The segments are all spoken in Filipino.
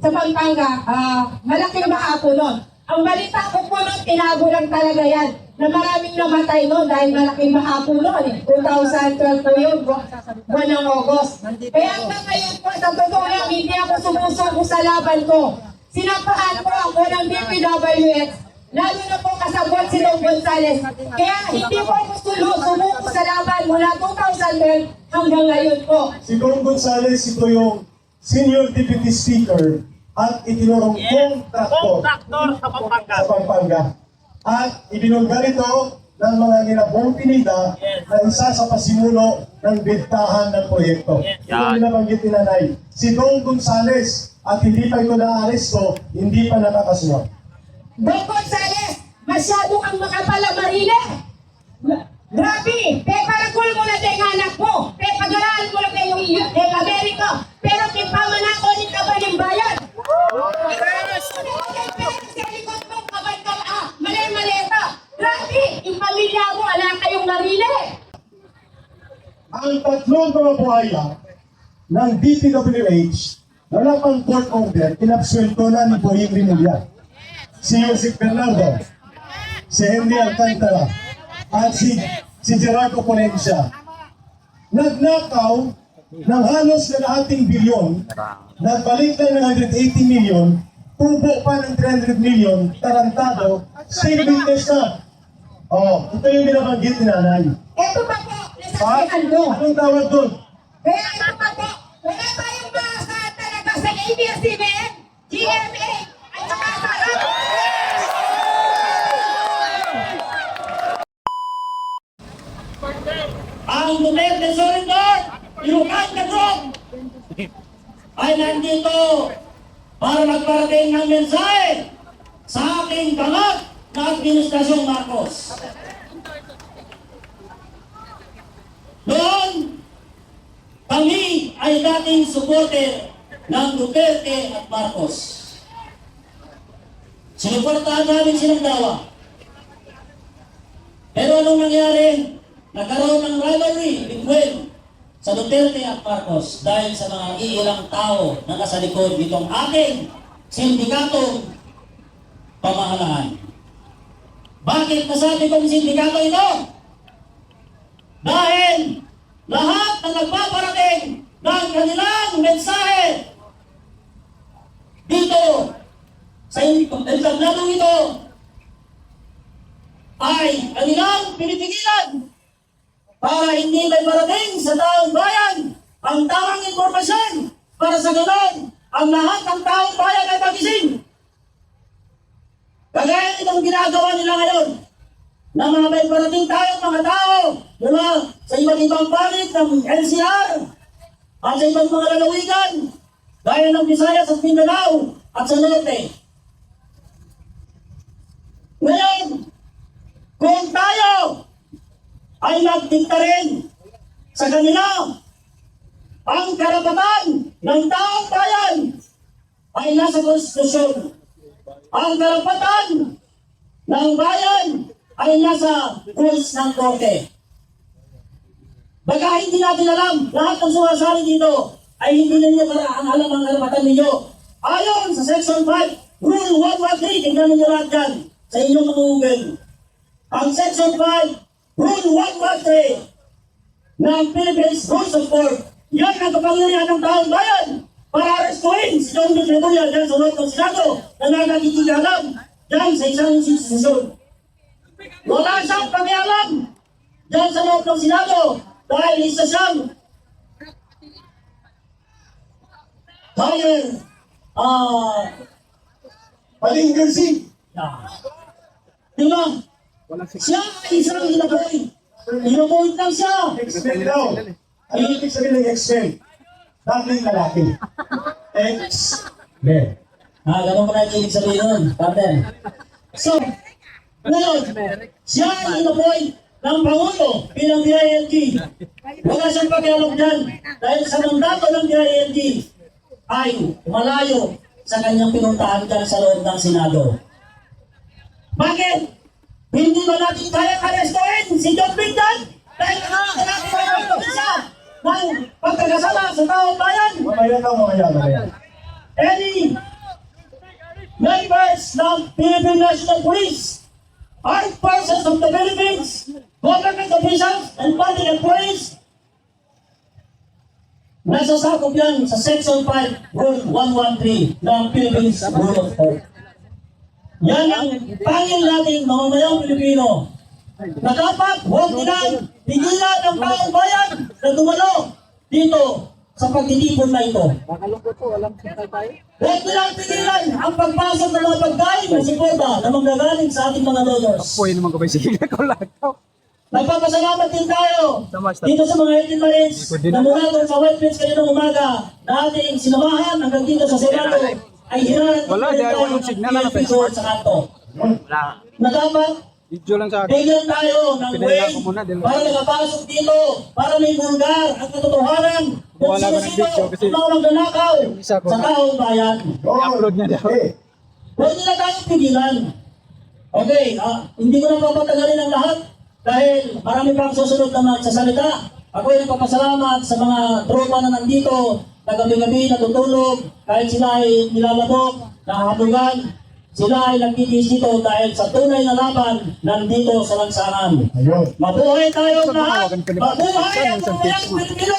sa Pampanga, malaking baha po nun. Ang balita ko po nun, tinago lang talaga yan, na maraming namatay nun dahil malaking baha po nun. 2012 po yun, buwan ng August. Kaya hanggang ngayon po, sa totoo lang, hindi ako sumusuko sa laban ko. Sinampahan po ako ng DPWH, lalo na po kasabot si Dong Gonzales. Kaya hindi po ako sumuko sa laban mula 2012 hanggang ngayon po. Si Dong Gonzales, ito yung Senior Deputy Speaker at itinurong kontraktor sa Pampanga. At ibinulgar ito ng mga nilabong pinida na isa sa pasimulo ng bigtahan ng proyekto. Ito ang nabanggit ni Nanay. Si Dong Gonzales, at hindi pa ito na-aresto, hindi pa nakakasuha. Dong Gonzales, masyado kang makapala marile. Grabe, paragul mo na din anak mo. Pagalaan mo na kayong Amerika. Pero kipamanako ni kabaling bayan. Mali-maleta. Grabe, yung pamilya mo, wala kayong marile. Ang tatlong mga buhaya ng DPWH na wala pang court order, pinapswelto na ni Boying Rimulya. Si Joseph Bernardo, si Henry Alcantara, at si Gerardo Ponencia. Nagnakaw ng halos kalahating bilyon, nagbalik lang ng 180 million, tubo pa ng 300 million, tarantado, state witness na. Oh, ito yung binabanggit ni Nanay. Ito ba po, nasaksihan ko. Anong tawag doon? Kaya ito ba po, wala tayong basa talaga sa ABS-CBN, GMA, at saka sa ang Duterte Surrender, Ilukan Kadrog, ay nandito para magparating ng mensahe sa ating kalat na Administrasyong Marcos. Noon, kami ay dating supporter ng Duterte at Marcos. Sinuportahan namin silang dalawa. Pero anong nangyari? Nagkaroon ng rivalry between sa Duterte at Marcos dahil sa mga iilang tao na nasa likod nitong ating sindikatong pamahalaan. Bakit nasabi kong sindikato ito? Dahil lahat na nagpaparating ng kanilang mensahe dito sa entabladong ito ay kanilang pinipigilan para hindi may parating sa taong bayan ang tamang impormasyon para sa ganon ang lahat ng taong bayan ay magising. Kagaya itong ginagawa nila ngayon na mga may parating tayong mga tao mula sa iba't ibang panig ng NCR at sa ibang mga lalawigan gaya ng Visayas at Mindanao at sa Norte. Ngayon, kung tayo ay magdikta rin sa kanila, ang karapatan ng taong bayan ay nasa konstitusyon. Ang karapatan ng bayan ay nasa rules ng korte. Baka hindi natin alam, lahat ng sumasali dito ay hindi ninyo alam ang karapatan ninyo. Ayon sa Section 5, Rule 113, tingnan ninyo lahat dyan sa inyong mga ang Section 5, Rule 113 ng Philippines Rules of Court, yan ang kapangyarihan ng taong bayan para arestuhin si John Rimulya dyan sa loob ng Senado na nagkikialam dyan sa isang institusyon. Wala siyang pakialam dyan sa loob ng Senado dahil isa siyang higher Palingersi. Diba? Siya ay isang inapoint. Inapoint lang siya. X-Men daw. Ano yung ibig sabihin ng X-Men? Dating lalaki. X-Men. Ganun ko na yung ibig sabihin nun, partner. So, ngayon, siya ay inapoint ng Pangulo bilang DILG. Wala siyang pakialam dyan dahil sa mandato ng DILG ay malayo sa kanyang pinuntahan dyan sa loob ng Senado. Bakit? Hindi ba natin kaya arestuhin si John Bigdan? Dahil natin mayroon siya ng pagkakasala sa taong bayan. Mamaya. Any ng Philippine National Police, Armed Forces of the Philippines, government officials, and public employees. Nasasakop yan sa Section 5, Rule 113 ng Philippines Rule of Law. Yan ang pangil nating mamamayang Pilipino na dapat huwag nilang pigilan ang taong bayan na dumalo dito sa pagtitipon na ito. Huwag nilang pigilan ang pagpasok ng mga pagkain na sipoda na manggagaling sa ating mga donors. Pwede naman kabay sige ko lang. Nagpapasalamat din tayo dito sa mga 18 Marines na mula doon sa White Plains kaninang umaga na ating sinamahan hanggang dito sa Senado ay hinahanap Wala, din di tayo ako yung signal na episode sa kanto. Na dapat Video lang sa akin. bigyan tayo ng Pinahila way ko muna, dahil- para nakapasok dito, para may vulgar at katotohanan kung Wala ko ng sino-sino video kasi- ang mga nagnanakaw Isa ko sa na. taong bayan. I-upload niya daw. Eh, Huwag nila tayong pigilan. Okay, hindi ko na papatagalin ang lahat dahil marami pang susunod na magsasalita. Ako ay nagpapasalamat sa mga tropa na nandito na gabi-gabi natutulog kahit sila ay nilalabok, nahahatugan. Sila ay nagtitiis dito dahil sa tunay na laban nandito sa lansangan. ayun. Mabuhay tayong lahat! Mabuhay! Mabuhay ang mga Pilipino!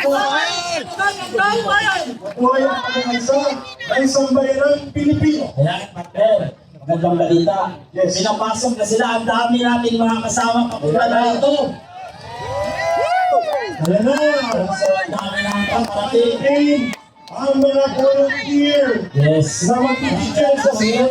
Mabuhay ang taong bayan! Buhay ang pag-isa ng isang bayanang Pilipino. Kaya, partner, magandang balita. Yes. Pinapasok na sila ang dami nating mga kasama kapunan na ito. Ayan na. So, ang dami natin parating. Atin ang mga volunteer Yes. na magbibigyan sa iyo.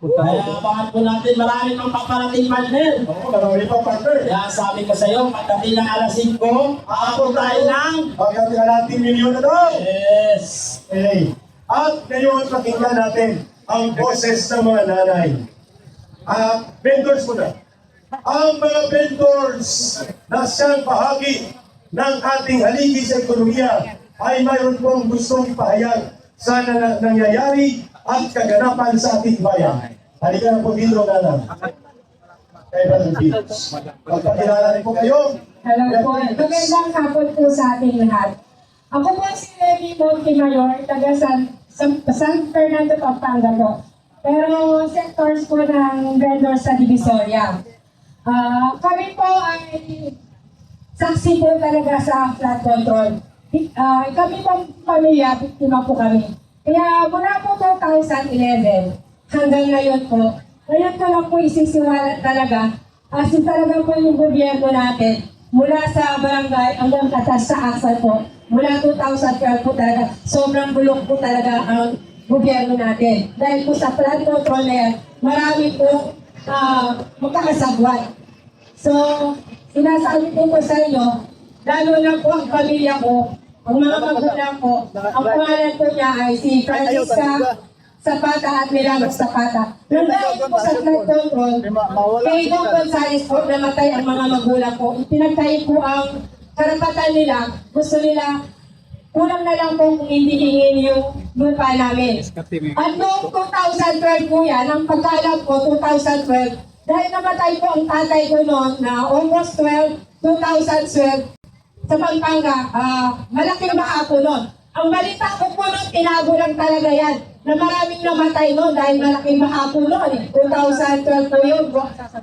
Kaya abangan po natin, marami pang paparating, partner. Oo, marami pa partner. Kaya sabi ko sa iyo, pagdating ng alas 5, aabot tayo ng... Pagkat kalating milyon na daw. Yes. Okay. At ngayon pakinggan natin ang boses ng mga nanay. Vendors muna. Ang mga vendors na siyang bahagi ng ating haligi sa ekonomiya ay mayroon pong gustong ipahayag sa nangyayari at kaganapan sa ating bayan. Halika na po, Bindro Galang. Kay Brother Beach. Magpakilala rin po kayo. Hello po. Magandang hapon po sa ating lahat. Ako po si Levi Montemayor, taga San Fernando, Pampanga po. Pero sectors po ng vendors sa Divisoria. Kami po ay saksi po talaga sa flood control. Kami pong pamilya, biktima po kami. Kaya mula po 2011 hanggang ngayon po, ngayon ko lang po isisiwalat talaga kasi talaga po yung gobyerno natin mula sa barangay hanggang katas sa asal po. Mula 2012 po talaga, sobrang bulok po talaga ang gobyerno natin. Dahil po sa flood control na yan, marami po magkakasabwat. So, sinasabi ko sa inyo, lalo na po ang pamilya ko, ang mga magulang ko, ang pangalan ko niya ay si Francisca Zapata at Milagros Zapata. Nung dahil po sa flood control, kay Don Gonzales po namatay ang mga magulang ko. Pinagtayo po ang karapatan nila, gusto nila, kulang na lang po kung hindi hingin yung lupa namin. At noong 2012 po yan, ang pagkaalam ko, 2012, dahil namatay po ang tatay ko noon na August 12, 2012, sa Pampanga, malaking baha po noon. Ang balita ko po noon, tinago lang talaga yan, na maraming namatay noon dahil malaking baha po noon. 2012 po yun,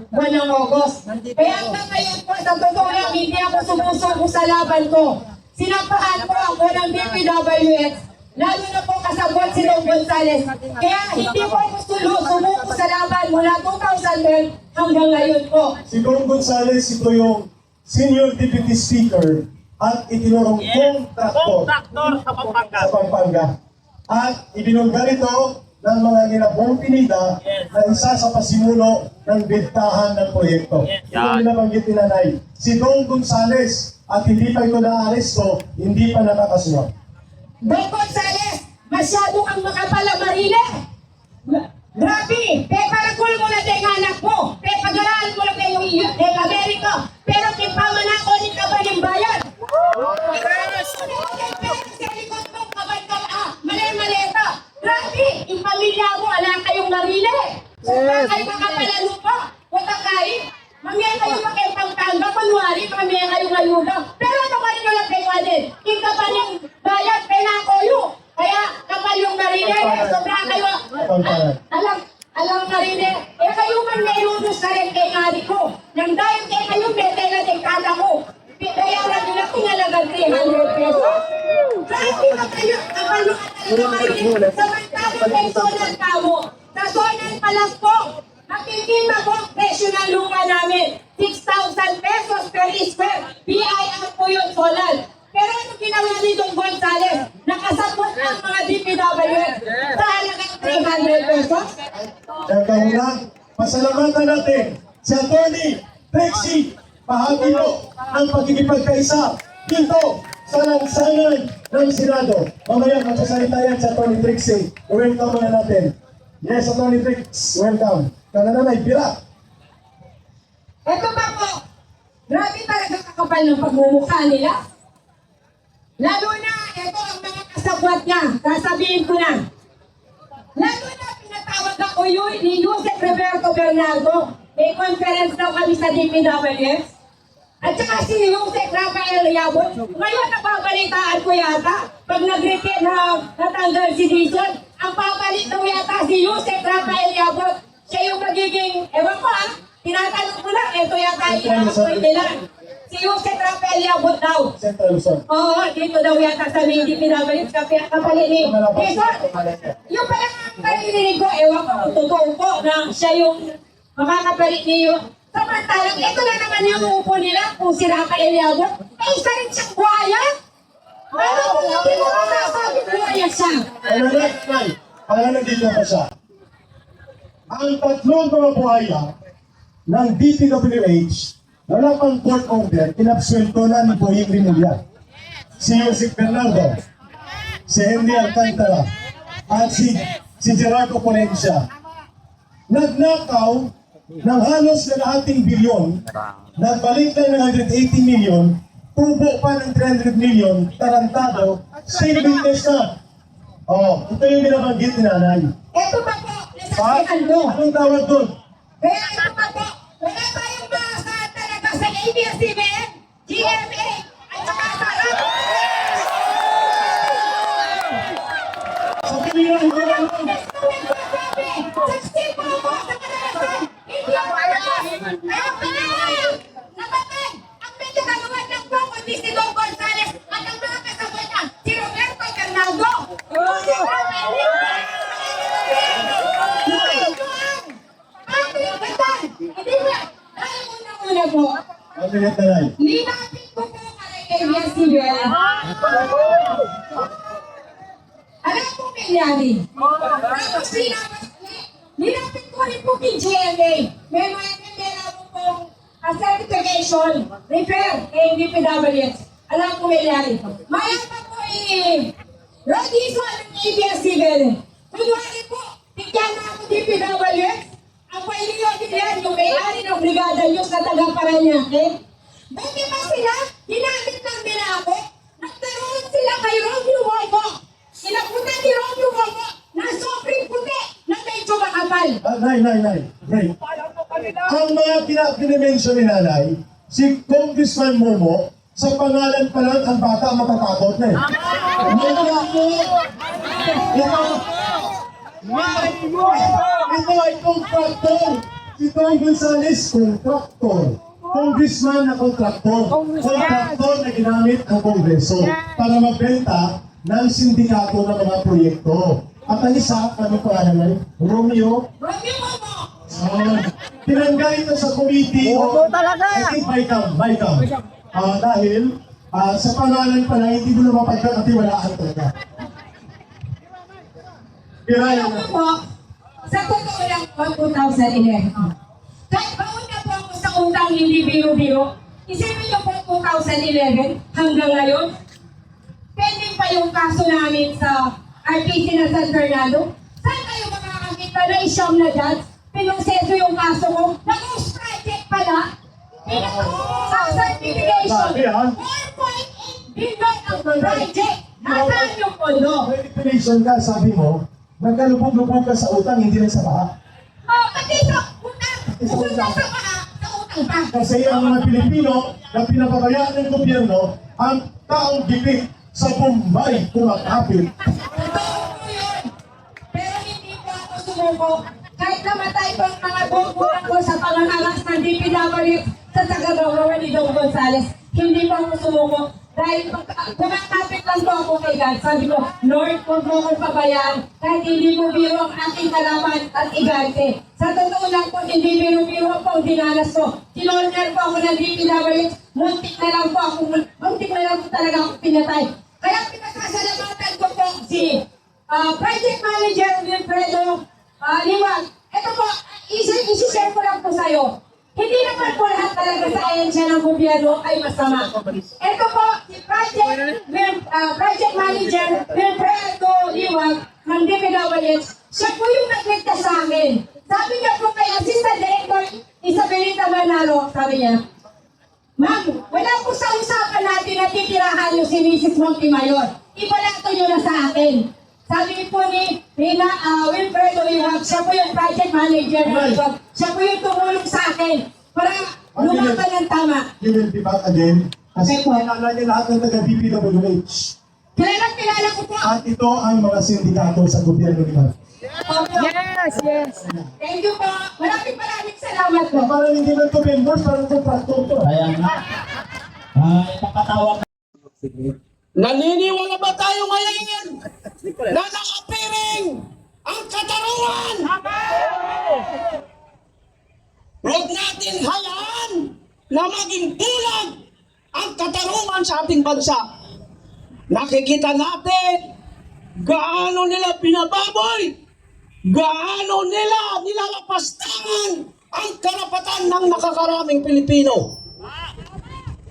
buwan ng August. Kaya hanggang ngayon po, sa totoo lang, hindi ako sumusuko sa laban ko. Sinampahan po ako ng DPWH, lalo na po kasabot si Don Gonzales. Kaya hindi po ako sumuko sa laban mula 2012 hanggang ngayon po. Si Don Gonzales, ito yung Senior Deputy Speaker at itinurong kontraktor sa Pampanga. At ibinulgar ito ng mga ginabong pinida na isa sa pasimuno ng bintahan ng proyekto. Ito yung nabanggit ni Nanay. Si Don Gonzales at hindi pa ito na-aresto, hindi pa nakakasuha. Don Gonzales, masyado ang makapala marile. Grabe, paragul mo na din anak mo. Pag-araan mo lang kayo yung Amerika. Pero kipaman ako ni Kabaling Bayan. Mali-maleta. Grabe, yung pamilya mo, alam kayong marile. Sobrang kayo makapala lupa. Huwag ka kain. Mamaya kayo makipampanga, kunwari, mamaya kayo ngayuga. Pero ito kayo lang kayo alin. Yung Kabaling Bayan, penakoyo. Kaya kapal yung marine sobra kayo. Alam na rin eh. Eh kayo man may lunus na rin kay Ari ko. Nang dahil kay kayo, bete na din kala ko. Kaya lang nila tinalagang 300 pesos. Kahit di ba kayo, kapaluan talaga kayo. Samantalang kay Sonan Tamo. Sa Sonan Palaspo, nakikita ko ang presyo ng lupa namin. 6,000 pesos per square. BIR po yun, Sonan. Pero ano ginawa ni Don Gonzales? Nakasapot ang mga DPWs sa halagang 300 pesos. Kaya kaunang, pasalamatan natin si Atty. Trixie Pahagilo ang pagkikipagkaisa dito sa lansangan ng Senado. Mamaya magsasalita yan si Atty. Trixie. Welcome na natin. Yes, Atty. Trixie, welcome. Kananay, pira. Ito ba po? Grabe talaga kakapal ng pagmumukha nila. Lalo na, ito ang mga kasabwat niya. Sasabihin ko na. Lalo na, pinatawag ako yun ni Joseph Roberto Bernardo. May conference daw kami sa DPWS. At saka si Joseph Rafael Yabon. Ngayon, napabalitaan ko yata. Pag nag-repeat na natanggal si Dizon, ang papalit daw yata si Joseph Rafael Yabon. Siya yung magiging, ewan ko tinatanong ko lang, ito yata yung nila. Si Joseph Rafael Yabon daw. Central Luzon. Oo, dito daw yata sa hindi pinabalit kapalit ni Dizon. Yung pala ang parinig ko, ewan ko kung totoo po na siya yung makakapalit niyo. Samantalang ito na naman yung upo nila kung si Rafael Yabon. Eh, isa rin siyang buhaya. Ano kung hindi mo masasabi buhaya siya? Kaya nandito pa siya. Ang tatlong mga buhaya ng DPWH na napang court order, inabsuelto na ni Boying Rimulya. Si Joseph Bernardo, si Henry Alcantara, at si Gerardo Ponencia. Nagnakaw ng halos kalahating bilyon, nagbalik lang ng 180 million, tubo pa ng 300 million, tarantado, state business na. Oh, ito yung binabanggit ni nanay. Ito ba po, nasaksihan mo? Anong tawag doon? Kaya ito ba po, wala tayong maasahan talaga sa ABS-CBN, GMA, at saka sa RAP. Sa pilihan ko lang doon. Saksi po ako sa karanasan, hindi ako alam. Kaya pinayayang, nabatay, ang pinagagawa ng po, kundi si Don Gonzales at ang mga kasabot niya, si Roberto Bernardo. Si Rafael Yabon. Hindi ba? Ay, una-una po. Ano yung nanay? Linapit ko po kay ABS-CBN. Alam po nangyari. Tapos linapit ko rin po kay GMA. May mga meron pong certification, repair, kay DPWS. Alam po nangyari. Mayan pa po Rodiso ng ABS-CBN. Kunwari po, bigyan na ako DPWS. Ang pailiyo nila, yung may-ari ng Brigada News na taga-Paranaque. Buti pa sila, ginamit lang nila ako. Nagtaroon sila kay Romeo Wogo. Sinapunta ni Romeo Wogo na sobrang puti na medyo makapal. Nay. Ang mga pinimension ni nanay, si Congressman Momo, sa pangalan pa lang ang bata matatakot na eh. Ito ay kontraktor. Si Tom Gonzales, kontraktor. Congressman na kontraktor. Kontraktor na ginamit ang Kongreso para magbenta ng sindikato ng mga proyekto. At ang isa, ano pa naman? Romeo. Romeo Wogo! Tinanggal ito sa committee. I think by count. Dahil sa pangalan pa lang, hindi mo na mapagkakatiwalaan talaga. Alam mo po, sa totoo lang po, 2011. Kahit baon na po ako sa utang hindi biro-biro, isipin niyo po 2011 hanggang ngayon, pending pa yung kaso namin sa RTC na San Fernando. Saan kayo makakakita na isyam na judge? Pinongseso yung kaso ko, nag-host project pala, sa certification, 4.8 billion ang project. Nasaan yung pondo? May definition ka, sabi mo, nagkalubog-lubog ka sa utang, hindi lang sa baha. Oh, pati sa utang. Bukod na sa utang pa. Kasi ang mga Pilipino na pinapabayaan ng gobyerno, ang taong gipit sa Bombay kumakapit. Totoo po yun. sumuko. Kahit namatay ko ang mga buburan ko sa pangangalas ng DPW sa taga-gawa ni Don Gonzales, hindi pa ako sumuko. Dahil kumakapit lang po ako kay God. Sabi ko, Lord, huwag mo akong pabayaan kahit hindi mo biro ang aking kalaban at igante. Sa totoo lang po, hindi biro-biro po ang dinanas ko. Kinorner po ako ng DPW, muntik na lang po talaga ako pinatay. Kaya pinagkasalamatan ko po si Project Manager Wilfredo Liwag. Ito po, isi-share ko lang po sa'yo. Hindi naman po lahat talaga sa ahensya ng gobyerno ay masama. Ito po, si Project Manager Wilfredo Liwag ng DPWH, siya po yung nagligtas sa akin. Sabi niya po kay Assistant Director Isabelita Manalo, sabi niya, Ma'am, wala po sa usapan natin na titirahan yung si Mrs. Montemayor. Ipalato nyo na sa akin. Sabi po ni Wilfredo Liwag, siya po yung project manager ng Liwag. Siya po yung tumulong sa akin para lumaban ng tama. You will be back again. Okay Kasi po. kilala niya lahat ng taga-DPWH. Kilala ko po. At ito ang mga sindikato sa gobyerno ni Marcos. Yes. Thank you po. Maraming salamat po. Parang hindi lang ito members, parang contractor to. Kaya nga, ipapatawag. Naniniwala ba tayo ngayon na nakapiring ang katarungan? Huwag natin hayaan na maging bulag ang katarungan sa ating bansa. Nakikita natin gaano nila binababoy, gaano nila nilalapastangan ang karapatan ng nakakaraming Pilipino.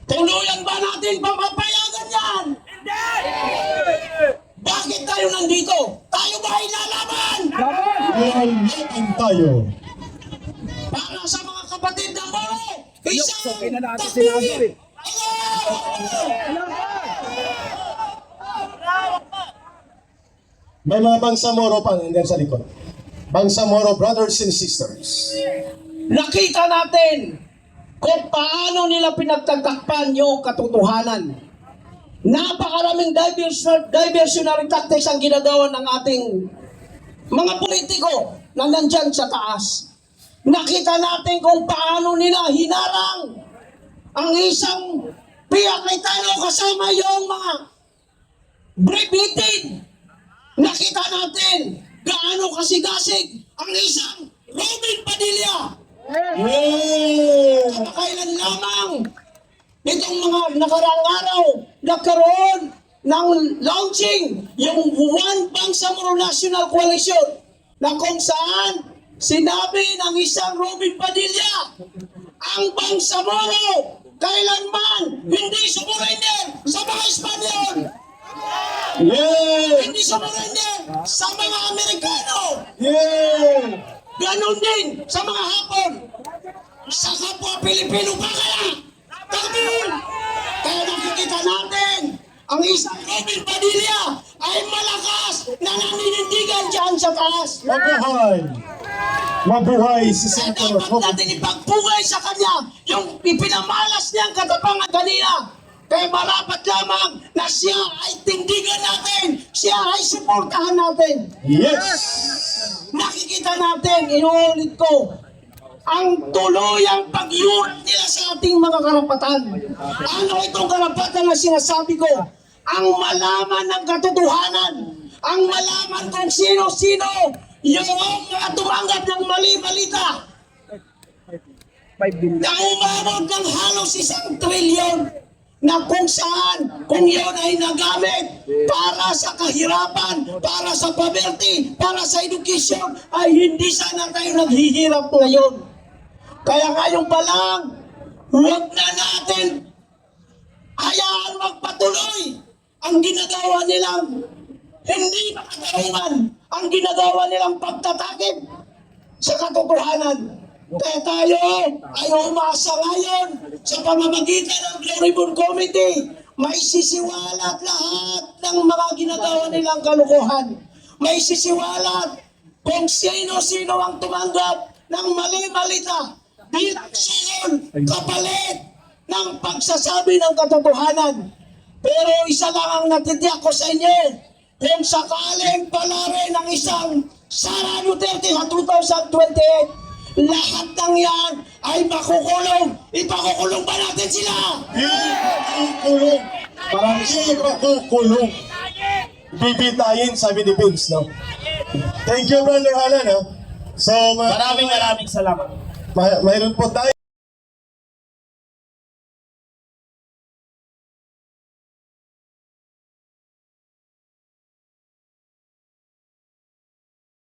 Tuluyan ba natin papapayagan yan? Bakit tayo nandito? Tayo ba ay lalaban? Laban tayo. Para sa mga kapatid ng Moro, isang okay na natin takbir! sinabi. May mga Bangsamoro pa nandiyan sa likod. Bangsamoro brothers and sisters. Nakita natin kung paano nila pinagtatakpan yung katotohanan. Napakaraming diversionary tactics ang ginagawa ng ating mga politiko na nandyan sa taas. Nakita natin kung paano nila hinarang ang isang Pia Cayetano kasama yung mga brevetted. Nakita natin gaano kasigasig ang isang Robin Padilla. Kailan lamang itong mga nakaraang araw nagkaroon ng launching yung One Bangsamoro National Coalition na kung saan sinabi ng isang Robin Padilla ang Bangsamoro kailanman hindi sumurrender sa mga Espanyol, hindi sumurrender sa mga Amerikano, ganon din sa mga Hapon, sa kapwa Pilipino pa kaya. Kaya nakikita natin ang isang Robin Padilla ay malakas na naninindigan dyan sa taas. Mabuhay! Mabuhay si Kaya Senator dapat Robin. natin ipagpugay sa kanya yung ipinamalas niyang katapangan kanina. Kaya marapat lamang na siya ay tindigan natin, siya ay suportahan natin. Yes! Nakikita natin, inuulit ko, ang tuluyang pagyurat nila sa ating mga karapatan. Ano itong karapatan na sinasabi ko? Ang malaman ng katotohanan, ang malaman kung sino-sino yung mga tumanggap ng mali-balita 5 billion. na umabot ng halos 1 trilyon na kung saan, kung yun ay nagamit para sa kahirapan, para sa poverty, para sa education, ay hindi sana tayo naghihirap ngayon. Kaya ngayon pa lang, huwag na natin hayaan magpatuloy ang ginagawa nilang hindi makatarungan, ang ginagawa nilang pagtatakip sa katotohanan. Kaya tayo ay umasa ngayon sa pamamagitan ng Blue Ribbon Committee. May sisiwalat lahat ng mga ginagawa nilang kalukuhan. May sisiwalat kung sino-sino ang tumanggap ng mali-malita bilang suhol kapalit ng pagsasabi ng katotohanan. Pero isa lang ang natitiyak ko sa inyo, kung sakaling pala rin ng isang Sara Duterte sa 2028, lahat ng yan ay makukulong. Ipakukulong ba natin sila? Ipakukulong. Parang ipakukulong. Bibitayin sa Philippines, no? Thank you, Brother Alan, ha? So, Maraming salamat. mayroon po tayo.